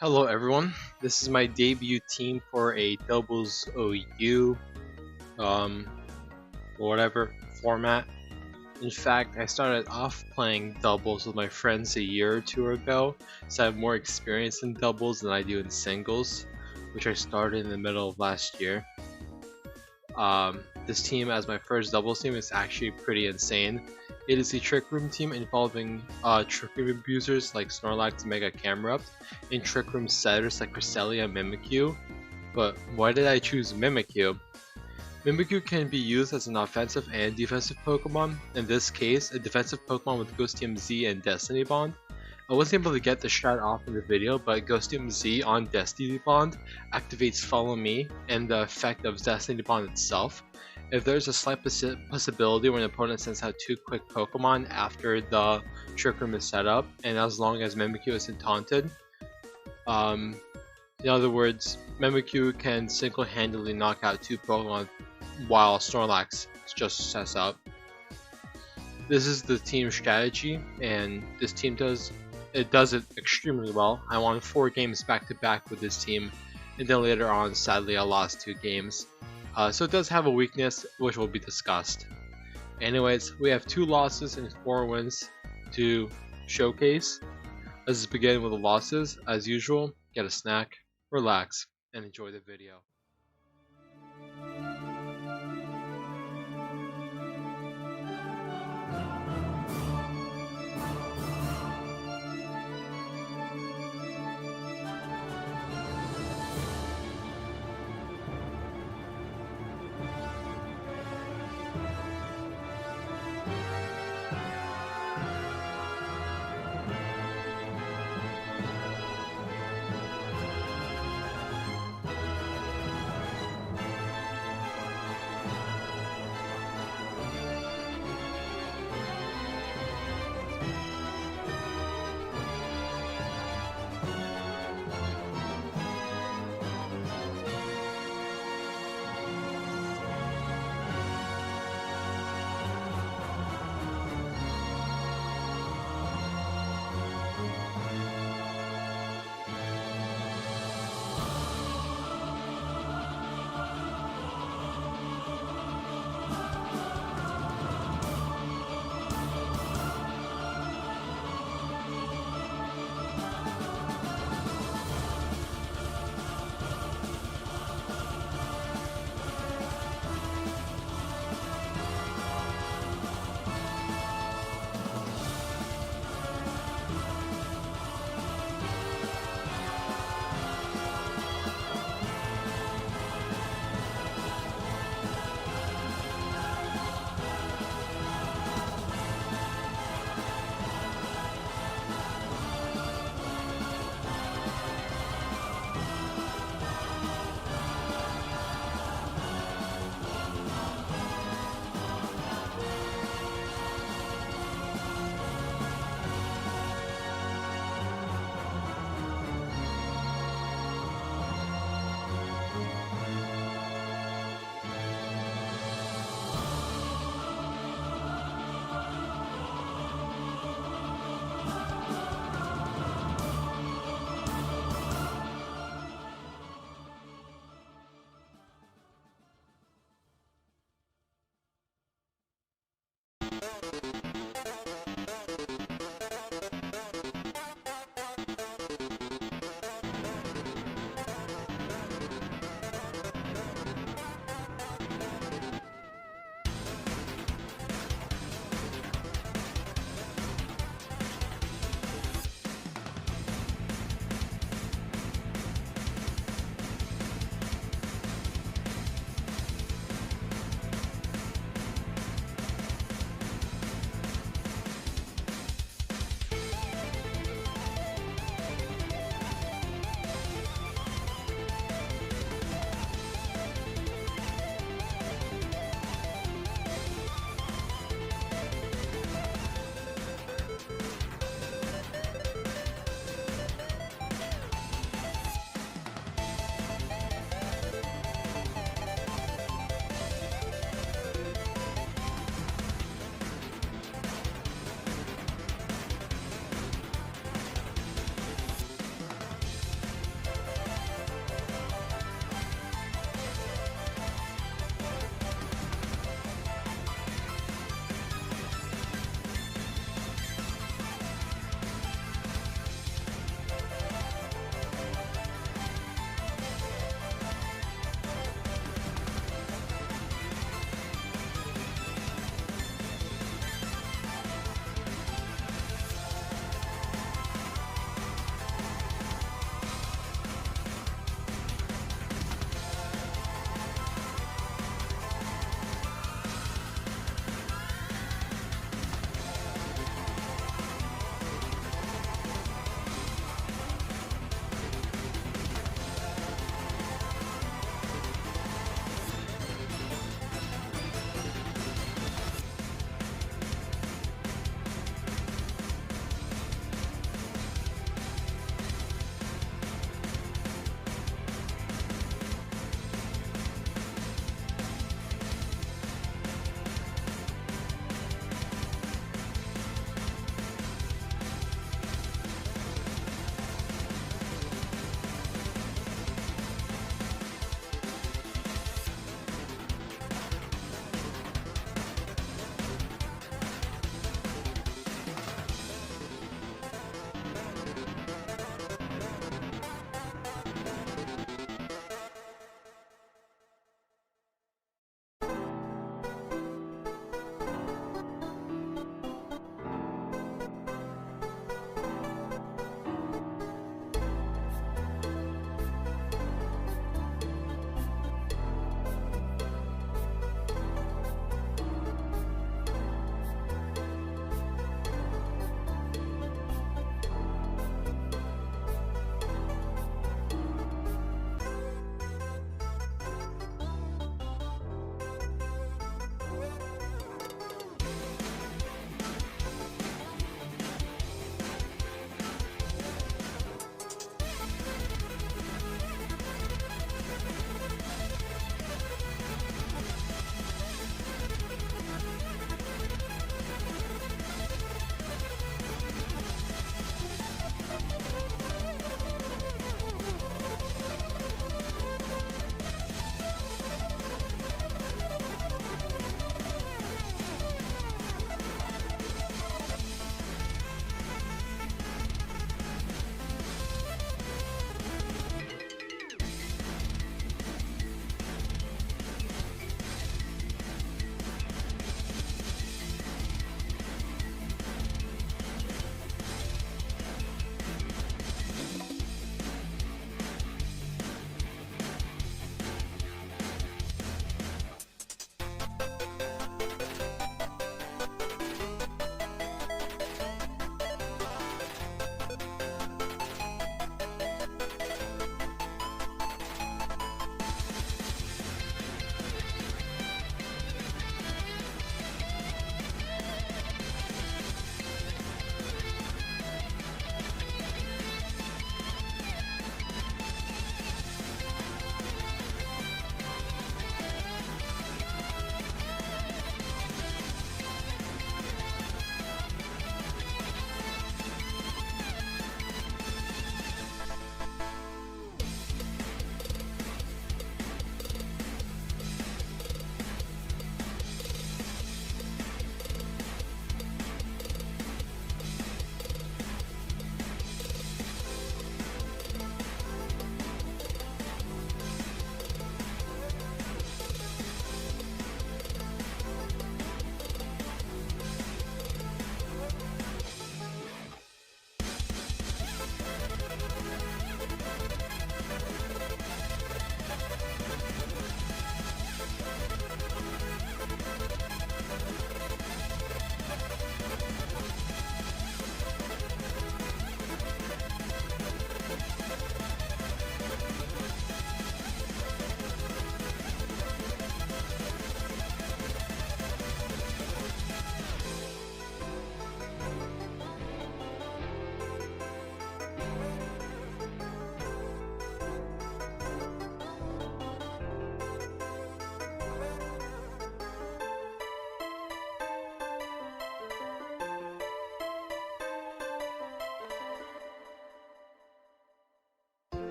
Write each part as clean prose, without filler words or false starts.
Hello everyone, this is my debut team for a doubles OU, um, whatever format. In fact, I started off playing doubles with my friends a year or two ago, so I have more experience in doubles than I do in singles, which I started in the middle of last year. This team as my first doubles team is actually pretty insane. It is a Trick Room team involving Trick Room abusers like Snorlax and Mega Camerupt, and Trick Room setters like Cresselia and Mimikyu. But why did I choose Mimikyu? Mimikyu can be used as an offensive and defensive Pokemon, in this case, a defensive Pokemon with Ghostium Z and Destiny Bond. I wasn't able to get the strat off in the video, but Ghostium Z on Destiny Bond activates Follow Me and the effect of Destiny Bond itself. If there's a slight possibility when an opponent sends out two quick Pokemon after the Trick Room is set up, and as long as Mimikyu isn't taunted, in other words, Mimikyu can single-handedly knock out two Pokemon while Snorlax just sets up. This is the team strategy, and this team does it extremely well. I won 4 games back to back with this team, and then later on, sadly, I lost 2 games. So it does have a weakness, which will be discussed. Anyways, we have 2 losses and 4 wins to showcase. Let's begin with the losses. As usual, get a snack, relax, and enjoy the video.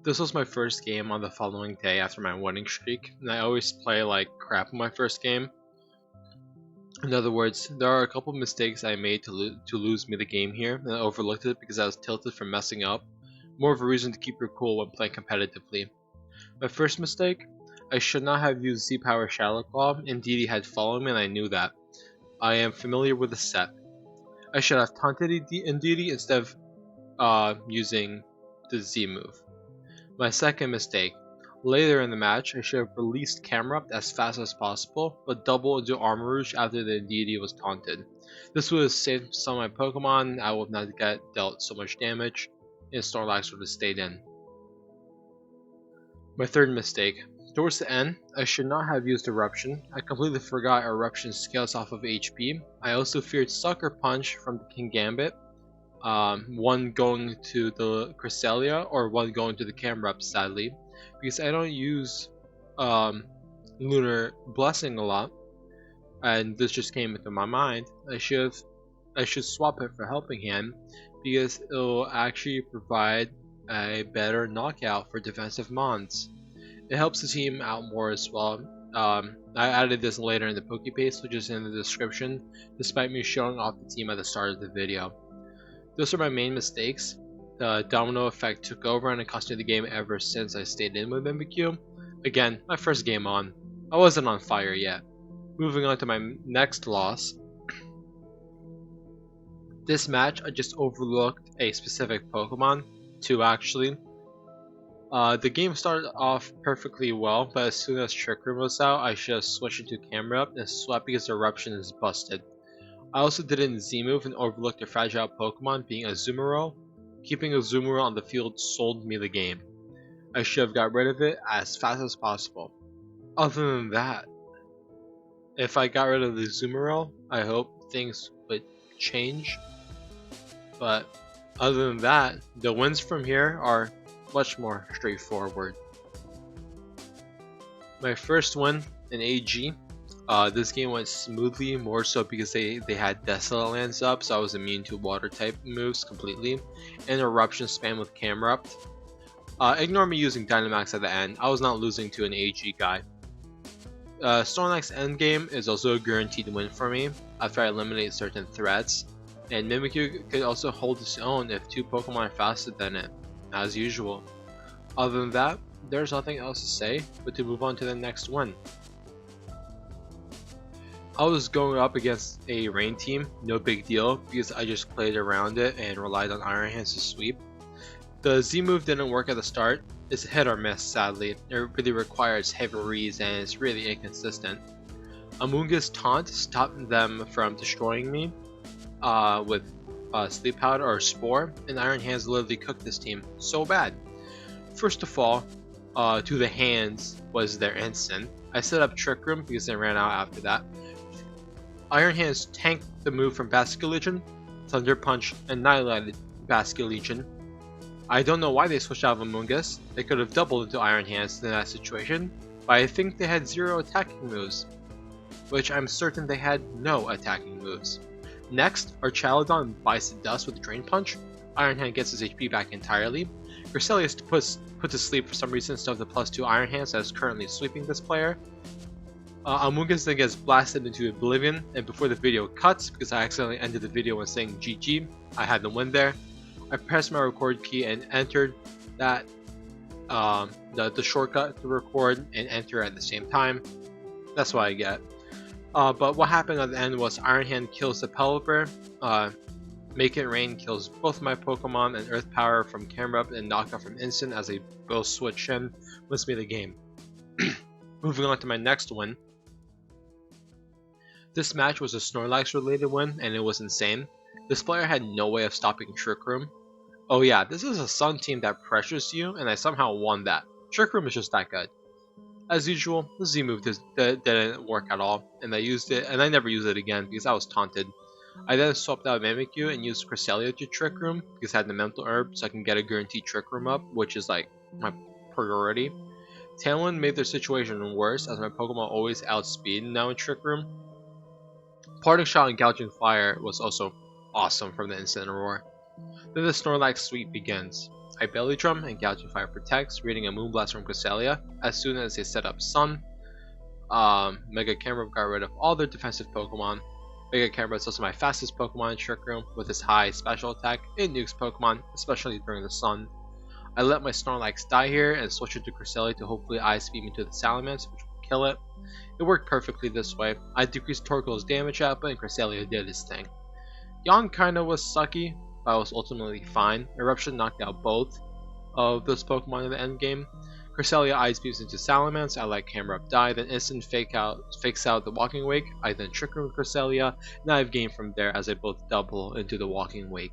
This was my first game on the following day after my winning streak, and I always play like crap in my first game. In other words, there are a couple mistakes I made to lose me the game here, and I overlooked it because I was tilted from messing up. More of a reason to keep your cool when playing competitively. My first mistake? I should not have used Z-Power Shallow Claw. Indeed, he had followed me and I knew that. I am familiar with the set. I should have taunted Indeedee instead of using the Z move. My second mistake. Later in the match, I should have released Camera as fast as possible, but double into Armor Rouge after the Indeedee was taunted. This would have saved some of my Pokemon, I would not get dealt so much damage, and Snorlax would have stayed in. My third mistake. Towards the end, I should not have used Eruption. I completely forgot Eruption scales off of HP. I also feared Sucker Punch from the King Gambit, one going to the Cresselia or one going to the Camerupt, sadly, because I don't use Lunar Blessing a lot, and this just came into my mind. I should swap it for Helping Hand because it will actually provide a better knockout for defensive mons. It helps the team out more as well. I added this later in the Pokepaste, which is in the description, despite me showing off the team at the start of the video. Those are my main mistakes. The domino effect took over and it cost me the game ever since I stayed in with Mimikyu. Again, my first game on. I wasn't on fire yet. Moving on to my next loss. This match, I just overlooked a specific Pokemon. Two actually. The game started off perfectly well, but as soon as Trick Room was out, I should have switched into Camera Up and swept because Eruption is busted. I also didn't Z-move and overlooked a fragile Pokemon being Azumarill. Keeping Azumarill on the field sold me the game. I should have got rid of it as fast as possible. Other than that, if I got rid of the Azumarill, I hope things would change. But other than that, the wins from here are much more straightforward. My first win in AG. This game went smoothly, more so because they had Desolate Lands up, so I was immune to water type moves completely, and Eruption spam with Camerupt. Ignore me using Dynamax at the end, I was not losing to an AG guy. Snorlax endgame is also a guaranteed win for me, after I eliminate certain threats, and Mimikyu could also hold its own if two Pokemon are faster than it, as usual. Other than that, there's nothing else to say, but to move on to the next one. I was going up against a rain team, no big deal, because I just played around it and relied on Iron Hands to sweep. The Z move didn't work at the start, it's hit or miss sadly, it really requires heavy reads and it's really inconsistent. Amoonguss taunt stopped them from destroying me with Sleep Powder or Spore, and Iron Hands literally cooked this team so bad. First of all, to the hands was their instant. I set up Trick Room because they ran out after that. Iron Hands tanked the move from Basculegion, Thunder Punch annihilated Basculegion. I don't know why they switched out of Amoonguss, they could have doubled into Iron Hands in that situation, but I think they had 0 attacking moves, which I'm certain they had no attacking moves. Next, our Chaladon bites the dust with Drain Punch, Iron Hand gets his HP back entirely, Cresselia is put to sleep for some reason instead of the +2 Iron Hands that is currently sweeping this player. Amoonguss then gets blasted into Oblivion, and before the video cuts, because I accidentally ended the video when saying GG, I had the win there. I pressed my record key and entered that the shortcut to record and enter at the same time. That's what I get. But what happened at the end was Iron Hand kills the Pelipper, Make It Rain kills both my Pokemon, and Earth Power from Camerupt and Knockout from Instant as they both switch in, wins me the game. Moving on to my next win. This match was a Snorlax related win, and it was insane. This player had no way of stopping Trick Room. Oh yeah, this is a Sun team that pressures you, and I somehow won that. Trick Room is just that good. As usual, the Z move didn't work at all, and I used it, and I never used it again because I was taunted. I then swapped out Mimikyu and used Cresselia to Trick Room because I had the Mental Herb, so I can get a guaranteed Trick Room up, which is like my priority. Tailwind made their situation worse as my Pokemon always outspeed now in Trick Room. Parting Shot and Gouging Fire was also awesome from the Instant Roar. Then the Snorlax sweep begins. I Belly Drum and Gouge Fire protects, reading a Moonblast from Cresselia. As soon as they set up Sun, Mega Camera got rid of all their defensive Pokemon. Mega Camera is also my fastest Pokemon in Trick Room with his high special attack. It nukes Pokemon, especially during the sun. I let my Snorlax die here and switch it to Cresselia to hopefully Ice Beam into the Salamence, which will kill it. It worked perfectly this way. I decreased Torkoal's damage output and Cresselia did his thing. Yawn kinda was sucky, but I was ultimately fine. Eruption knocked out both of those Pokemon in the endgame. Cresselia Ice Beams into Salamence, I let Camera Up die, then instant fakes out the Walking Wake, I then Trick Room Cresselia, and I've gained from there as I both double into the Walking Wake.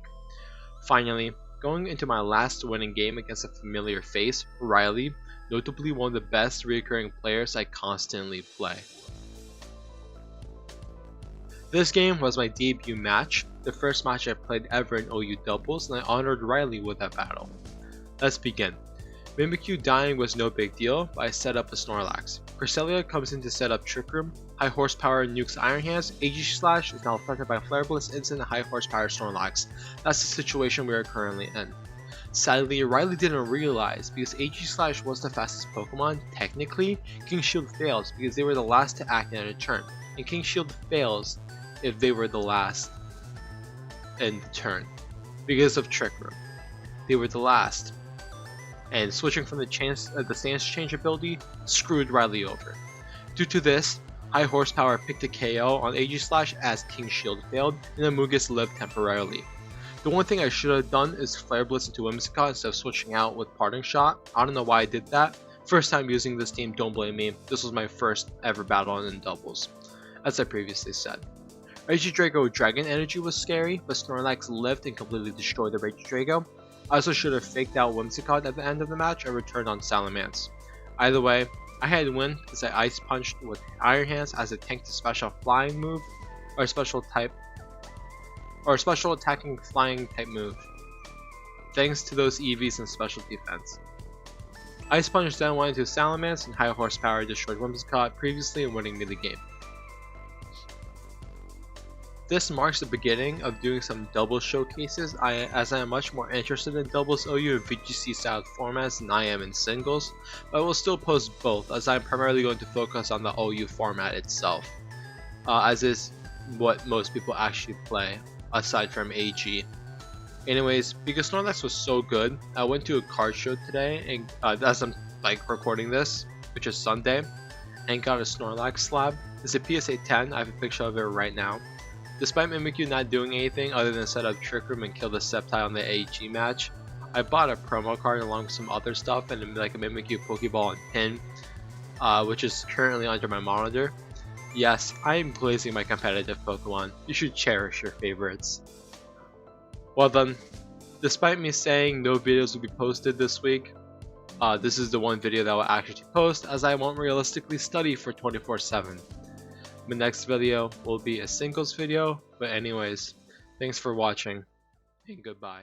Finally, going into my last winning game against a familiar face, Riley, notably one of the best recurring players I constantly play. This game was my debut match, the first match I played ever in OU doubles, and I honored Riley with that battle. Let's begin. Mimikyu dying was no big deal, but I set up a Snorlax. Cresselia comes in to set up Trick Room, high horsepower nukes Iron Hands, AG Slash is now affected by Flare Blitz, instant high horsepower Snorlax. That's the situation we are currently in. Sadly, Riley didn't realize, because AG Slash was the fastest Pokemon, technically, King Shield fails because they were the last to act in a turn, and King Shield fails if they were the last in the turn, because of Trick Room. They were the last. And switching from the stance change ability screwed Riley over. Due to this, high horsepower picked a KO on AG Slash as King Shield failed and Amogus lived temporarily. The one thing I should have done is Flare Blitz into Whimsicott instead of switching out with Parting Shot. I don't know why I did that. First time using this team, don't blame me. This was my first ever battle in doubles, as I previously said. Regidrago Dragon Energy was scary, but Snorlax lived and completely destroyed the Regidrago. I also should have faked out Whimsicott at the end of the match and returned on Salamence. Either way, I had win because I Ice Punched with Iron Hands as it tanked a special flying move, or a special attacking flying type move, thanks to those EVs and special defense. Ice Punch then went into Salamence and high horsepower destroyed Whimsicott previously and winning me the game. This marks the beginning of doing some doubles showcases as I am much more interested in doubles OU and VGC style formats than I am in singles, but I will still post both as I am primarily going to focus on the OU format itself, as is what most people actually play aside from AG. Anyways, because Snorlax was so good, I went to a card show today and as I'm recording this, which is Sunday, and got a Snorlax slab. It's a PSA 10, I have a picture of it right now. Despite Mimikyu not doing anything other than set up Trick Room and kill the Sceptile in the AG match, I bought a promo card along with some other stuff and a Mimikyu Pokeball and pin, which is currently under my monitor. Yes, I am glazing my competitive Pokemon. You should cherish your favorites. Well then, despite me saying no videos will be posted this week, this is the one video that I will actually post as I won't realistically study for 24/7. My next video will be a singles video, but anyways, thanks for watching and goodbye.